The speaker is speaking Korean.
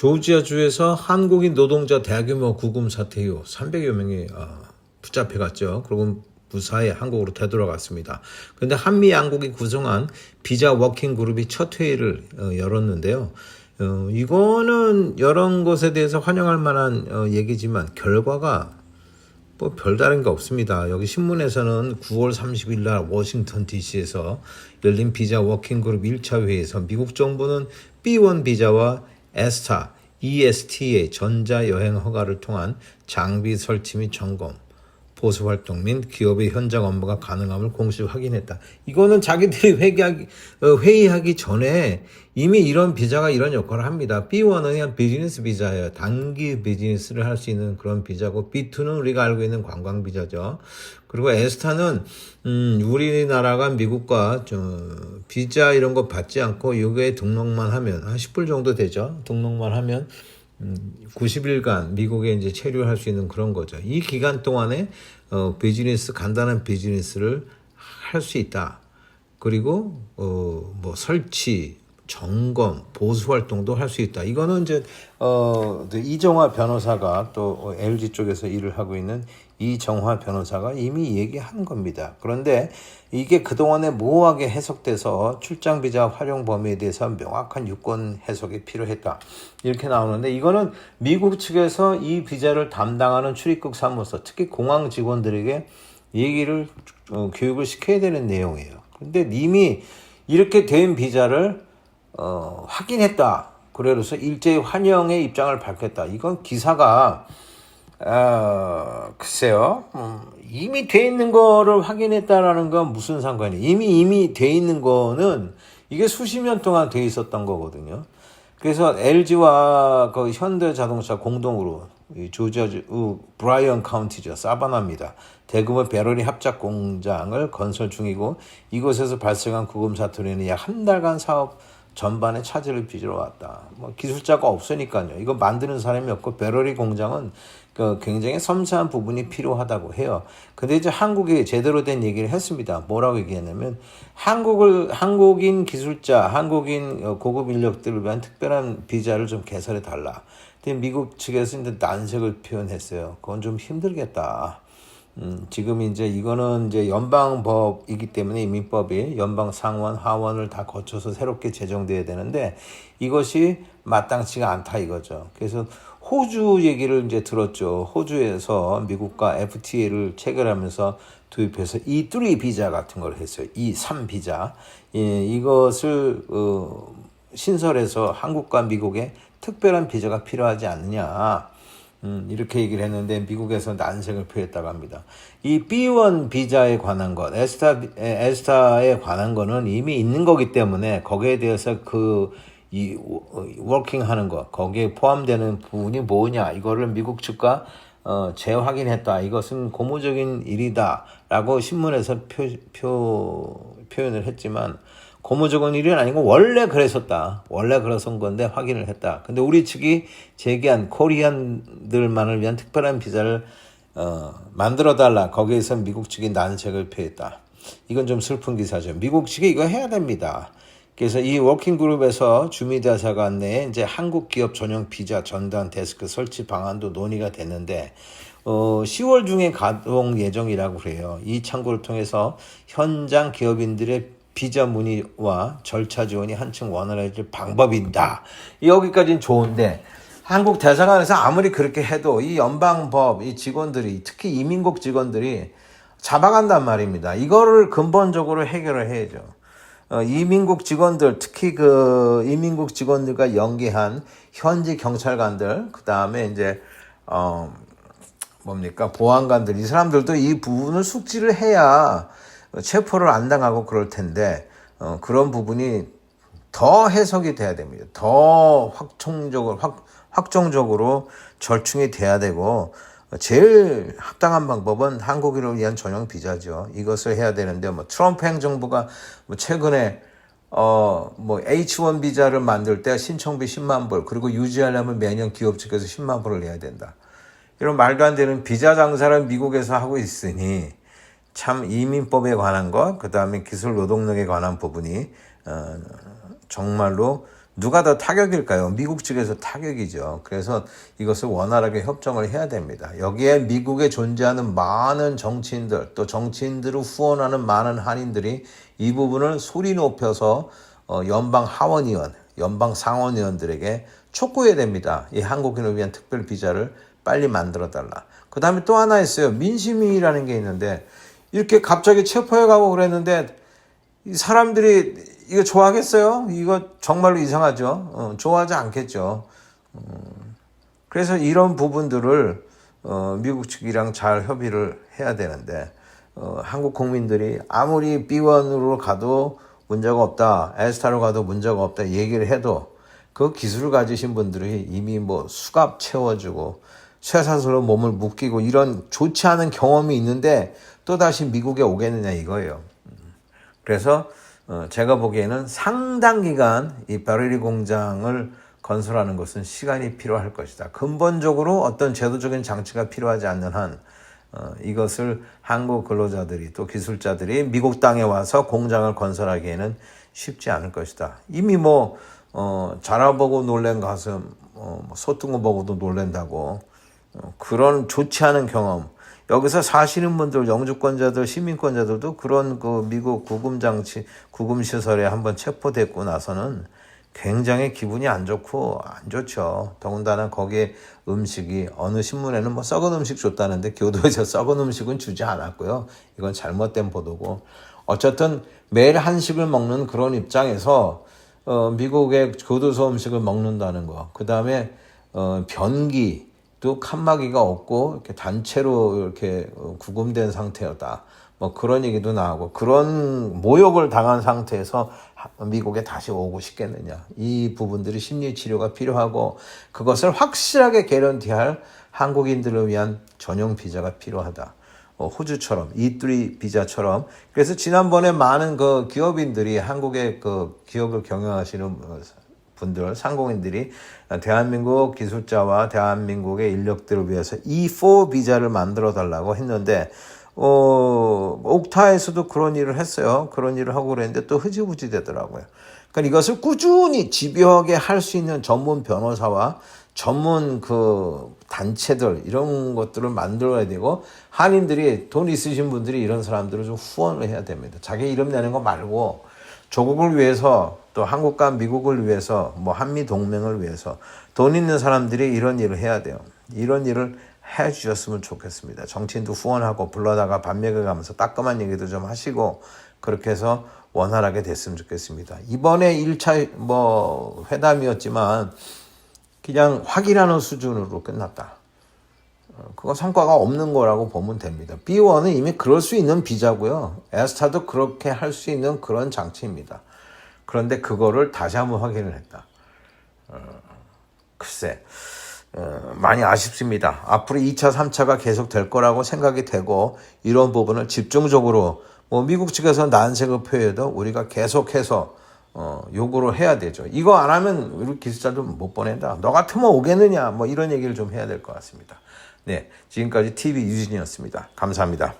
조지아주에서 한국인 노동자 대규모 구금 사태 이후 300여 명이 붙잡혀갔죠. 그리고 무사히 한국으로 되돌아갔습니다. 그런데 한미 양국이 구성한 비자 워킹 그룹이 첫 회의를 열었는데요. 이거는 이런 것에 대해서 환영할 만한 얘기지만 결과가 뭐 별다른 게 없습니다. 여기 신문에서는 9월 30일 날 워싱턴 DC에서 열린 비자 워킹 그룹 1차 회의에서 미국 정부는 B1 비자와 ESTA, ESTA 전자여행 허가를 통한 장비 설치 및 점검, 보수활동 및 기업의 현장 업무가 가능함을 공식 확인했다. 이거는 자기들이 회의하기 전에 이미 이런 비자가 이런 역할을 합니다. B1은 그냥 비즈니스 비자예요. 단기 비즈니스를 할 수 있는 그런 비자고, B2는 우리가 알고 있는 관광 비자죠. 그리고 에스타는 우리나라가 미국과 비자 이런 거 받지 않고 요게 등록만 하면 한 10불 정도 되죠. 등록만 하면 90일간 미국에 이제 체류할 수 있는 그런 거죠. 이 기간 동안에 간단한 비즈니스를 할 수 있다. 그리고 뭐 설치, 점검, 보수 활동도 할 수 있다. 이거는 이제 이정화 변호사가 또 LG 쪽에서 일을 하고 있는 이정화 변호사가 이미 얘기한 겁니다. 그런데 이게 그동안에 모호하게 해석돼서 출장 비자 활용 범위에 대해서 명확한 유권 해석이 필요했다. 이렇게 나오는데, 이거는 미국 측에서 이 비자를 담당하는 출입국 사무소, 특히 공항 직원들에게 얘기를 교육을 시켜야 되는 내용이에요. 그런데 이미 이렇게 된 비자를 확인했다. 그래서 일제히 환영의 입장을 밝혔다. 이건 기사가 글쎄요. 이미 돼 있는 거를 확인했다라는 건 무슨 상관이에요? 이미 돼 있는 거는 이게 수십 년 동안 돼 있었던 거거든요. 그래서 LG와 그 현대자동차 공동으로 조지아주 브라이언 카운티죠. 사바나입니다. 대규모 배터리 합작 공장을 건설 중이고, 이곳에서 발생한 구금 사태로는 약 한 달간 사업 전반에 차질을 빚으러 왔다. 뭐 기술자가 없으니까요. 이거 만드는 사람이 없고, 배터리 공장은 굉장히 섬세한 부분이 필요하다고 해요. 근데 이제 한국이 제대로 된 얘기를 했습니다. 뭐라고 얘기했냐면, 한국인 기술자, 한국인 고급 인력들을 위한 특별한 비자를 좀 개설해 달라. 근데 미국 측에서 이제 난색을 표현했어요. 그건 좀 힘들겠다. 지금 이제 이거는 이제 연방법이기 때문에, 이민법이 연방 상원, 하원을 다 거쳐서 새롭게 제정돼야 되는데, 이것이 마땅치가 않다 이거죠. 그래서 호주 얘기를 이제 들었죠. 호주에서 미국과 FTA를 체결하면서 도입해서 E3 비자 같은 걸 했어요. E3 비자. 이것을 신설해서 한국과 미국에 특별한 비자가 필요하지 않느냐. 이렇게 얘기를 했는데, 미국에서 난색을 표했다고 합니다. 이 B1 비자에 관한 것, 에스타에 관한 거는 이미 있는 거기 때문에, 거기에 대해서 워킹 하는 것, 거기에 포함되는 부분이 뭐냐, 이거를 미국 측과 재확인했다. 이것은 고무적인 일이다 라고 신문에서 표현을 했지만, 고무적인 일은 아니고 원래 그랬었다. 원래 그랬던 건데 확인을 했다. 근데 우리 측이 제기한 코리안들만을 위한 특별한 비자를 만들어달라. 거기에서 미국 측이 난색을 표했다. 이건 좀 슬픈 기사죠. 미국 측이 이거 해야 됩니다. 그래서 이 워킹 그룹에서 주미대사관 내에 이제 한국 기업 전용 비자 전담 데스크 설치 방안도 논의가 됐는데, 10월 중에 가동 예정이라고 그래요. 이 창구를 통해서 현장 기업인들의 비자 문의와 절차 지원이 한층 원활해질 방법이다. 여기까지는 좋은데, 한국 대사관에서 아무리 그렇게 해도 이 연방법, 이 직원들이, 특히 이민국 직원들이 잡아간단 말입니다. 이거를 근본적으로 해결을 해야죠. 이민국 직원들, 특히 이민국 직원들과 연계한 현지 경찰관들, 그 다음에 이제, 보안관들, 이 사람들도 이 부분을 숙지를 해야 체포를 안 당하고 그럴 텐데, 그런 부분이 더 해석이 돼야 됩니다. 더 확정적으로 절충이 돼야 되고, 제일 합당한 방법은 한국인을 위한 전용 비자죠. 이것을 해야 되는데, 트럼프 행정부가 최근에 H1 비자를 만들 때 신청비 10만 불, 그리고 유지하려면 매년 기업 측에서 10만 불을 내야 된다. 이런 말도 안 되는 비자 장사를 미국에서 하고 있으니, 참 이민법에 관한 것, 그 다음에 기술 노동력에 관한 부분이 정말로 누가 더 타격일까요? 미국 측에서 타격이죠. 그래서 이것을 원활하게 협정을 해야 됩니다. 여기에 미국에 존재하는 많은 정치인들, 또 정치인들을 후원하는 많은 한인들이 이 부분을 소리 높여서 연방 하원의원, 연방 상원의원들에게 촉구해야 됩니다. 이 한국인을 위한 특별 비자를 빨리 만들어 달라. 그 다음에 또 하나 있어요. 민심위라는 게 있는데 이렇게 갑자기 체포해 가고 그랬는데 이 사람들이 이거 좋아하겠어요? 이거 정말로 이상하죠. 좋아하지 않겠죠. 그래서 이런 부분들을 미국 측이랑 잘 협의를 해야 되는데 한국 국민들이 아무리 B1으로 가도 문제가 없다, 에스타로 가도 문제가 없다 얘기를 해도 그 기술을 가지신 분들이 이미 뭐 수갑 채워주고 쇠사슬로 몸을 묶이고 이런 좋지 않은 경험이 있는데 또다시 미국에 오겠느냐 이거예요. 그래서 제가 보기에는 상당 기간 이 베르리 공장을 건설하는 것은 시간이 필요할 것이다. 근본적으로 어떤 제도적인 장치가 필요하지 않는 한 이것을 한국 근로자들이 또 기술자들이 미국 땅에 와서 공장을 건설하기에는 쉽지 않을 것이다. 이미 뭐 자라보고 놀란 가슴 소뜬 거 보고도 놀란다고 그런 좋지 않은 경험 여기서 사시는 분들, 영주권자들, 시민권자들도 그런 그 미국 구금장치, 구금시설에 한번 체포됐고 나서는 굉장히 기분이 안 좋고 안 좋죠. 더군다나 거기에 음식이 어느 신문에는 뭐 썩은 음식 줬다는데 교도에서 썩은 음식은 주지 않았고요. 이건 잘못된 보도고. 어쨌든 매일 한식을 먹는 그런 입장에서 미국의 교도소 음식을 먹는다는 거. 그 다음에 변기. 또 칸막이가 없고 이렇게 단체로 이렇게 구금된 상태였다. 뭐 그런 얘기도 나오고 그런 모욕을 당한 상태에서 미국에 다시 오고 싶겠느냐. 이 부분들이 심리 치료가 필요하고 그것을 확실하게 개런티할 한국인들을 위한 전용 비자가 필요하다. 호주처럼 E3 비자처럼. 그래서 지난번에 많은 그 기업인들이 한국의 그 기업을 경영하시는 분들, 상공인들이 대한민국 기술자와 대한민국의 인력들을 위해서 E4 비자를 만들어 달라고 했는데 옥타에서도 그런 일을 했어요. 그런 일을 하고 그랬는데 또 흐지부지 되더라고요. 그러니까 이것을 꾸준히 집요하게 할 수 있는 전문 변호사와 전문 그 단체들 이런 것들을 만들어야 되고 한인들이 돈 있으신 분들이 이런 사람들을 좀 후원을 해야 됩니다. 자기 이름 내는 거 말고 조국을 위해서 또 한국과 미국을 위해서 뭐 한미 동맹을 위해서 돈 있는 사람들이 이런 일을 해야 돼요. 이런 일을 해 주셨으면 좋겠습니다. 정치인도 후원하고 불러다가 밥 먹여가면서 따끔한 얘기도 좀 하시고 그렇게 해서 원활하게 됐으면 좋겠습니다. 이번에 1차 뭐 회담이었지만 그냥 확인하는 수준으로 끝났다. 그거 성과가 없는 거라고 보면 됩니다. B1은 이미 그럴 수 있는 비자고요. 에스타도 그렇게 할 수 있는 그런 장치입니다. 그런데 그거를 다시 한번 확인을 했다. 글쎄 많이 아쉽습니다. 앞으로 2차, 3차가 계속 될 거라고 생각이 되고 이런 부분을 집중적으로 뭐 미국 측에서 난색을 표해도 우리가 계속해서 요구를 해야 되죠. 이거 안 하면 우리 기술자도 못 보낸다. 너 같으면 오겠느냐 뭐 이런 얘기를 좀 해야 될 것 같습니다. 네, 지금까지 TV 유진이었습니다. 감사합니다.